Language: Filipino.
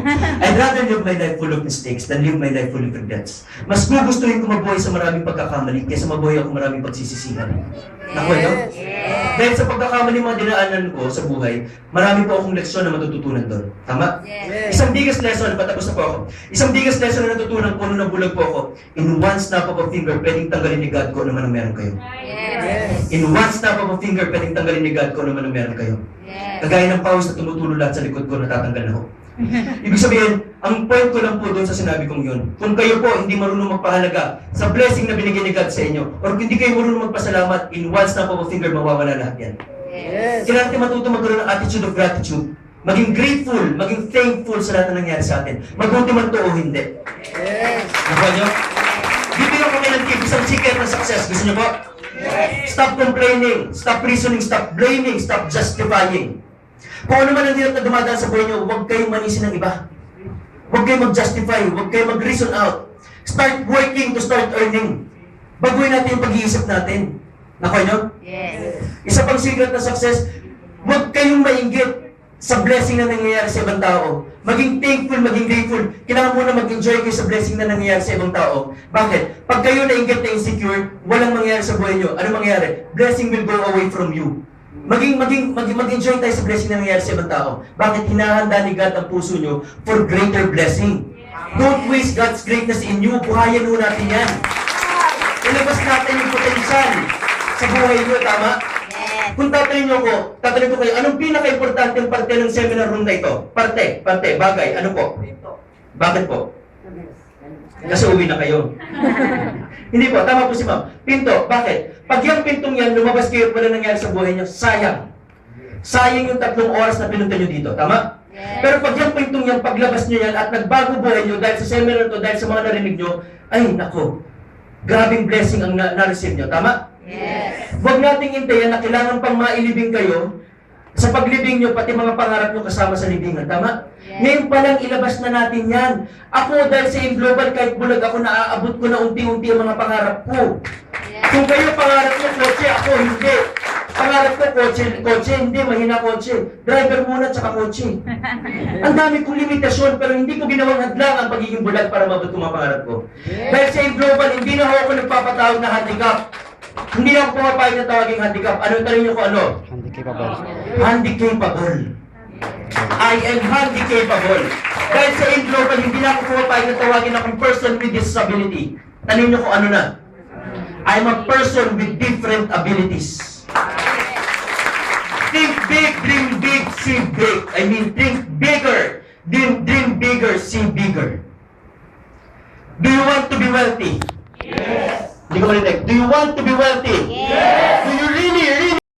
I'd rather live my life full of mistakes than live my life full of regrets. Mas gugustuhin ko mabuhay sa maraming pagkakamali kaysa mabuhay ako maraming pagsisisihan. Nakuha no? Dahil sa pagkakamali mga dinaanan ko sa buhay, marami po akong leksyon na matututunan doon. Tama? Isang biggest lesson, patapos na po ako. Isang biggest lesson na natutunan ko nung nabulag po ako, in one snap of a finger, pwedeng tanggalin ni God ko naman ang meron kayo. In one snap of a finger, pwedeng tanggalin ni God ko naman ang meron kayo. Kagaya ng pawis na tumutulo lahat sa likod ko, natatanggal na ho. Ibig sabihin, ang point ko lang po doon sa sinabi kong yun, kung kayo po hindi marunong magpahalaga sa blessing na binigay ni God sa inyo, or kung hindi kayo marunong magpasalamat, in one snap of a finger, mawawala lahat yan. Kailangan natin matuto magkaroon ng attitude of gratitude. Maging grateful, maging thankful sa lahat na nangyari sa atin. Mabuti man to o hindi. Nakuha nyo? Bibigyan ko kayo ng tip, isang secret ng success. Gusto nyo po? Stop complaining, stop reasoning, stop blaming, stop justifying. Kung ano man ang hirap na dumadaan sa buhay nyo, huwag kayong manisin ng iba. Huwag kayong mag-justify, huwag kayong mag-reason out. Start working to start earning. Baguhin natin yung pag-iisip natin. Nakuha nyo? Isa pang secret ng success, huwag kayong mainggit sa blessing na nangyayari sa ibang tao. Maging thankful, maging grateful. Kailangan muna mag-enjoy kayo sa blessing na nangyayari sa ibang tao. Bakit? Pag kayo nainggit na insecure, walang mangyayari sa buhay nyo. Ano mangyayari? Blessing will go away from you. Mag-enjoy tayo sa blessing na nangyayari sa ibang tao. Bakit? Hinahanda ni God ang puso nyo for greater blessing. Don't waste God's greatness in you. Buhayan mo natin yan. Ilabas natin yung potensyal sa buhay nyo, tama? Kung tatanungin nyo ko kayo, anong pinaka-importanteng parte ng seminar room na ito? Parte, bagay, ano po? Bakit po? Kasi uwi na kayo. Hindi po, tama po si ma'am. Pinto, bakit? Pag yung pintong yan, lumabas kayo at wala nangyari sa buhay nyo, sayang. Sayang yung 3 oras na pinunta nyo dito, tama? Pero pag yung pintong yan, paglabas nyo yan at nagbago buhay nyo dahil sa seminar to, dahil sa mga narinig nyo, ay nako, grabing blessing ang na-receive nyo, tama? Huwag nating hintayin na kailangan pang mailibing kayo sa paglibing nyo, pati mga pangarap nyo kasama sa libingan, tama? Ngayon pa lang ilabas na natin yan. Ako dahil sa Global, kahit bulag ako, naaabot ko na unti-unti ang mga pangarap ko. Kung kayo pangarap nyo kotse, ako hindi. Pangarap ko kotse, hindi, mahina kotse. Driver muna, tsaka kotse. Ang dami kong limitasyon, pero hindi ko ginawang hadlang ang pagiging bulag para mabot ko mga pangarap ko. Dahil sa Global, hindi na ako nagpapatawag na handicap. Hindi na ako pumapayag na tawaging handicap. Ano yung tanong nyo ko ano? Handicapable. I am handicapable. Dahil sa Global, hindi na ako pumapayag na tawagin akong person with disability. Tanong nyo ko ano na? I'm a person with different abilities. Think big, dream big, see big. I mean, think bigger. Dream bigger, see bigger. Do you want to be wealthy? Yes. Hindi ko marinig. Do you want to be wealthy? Yes.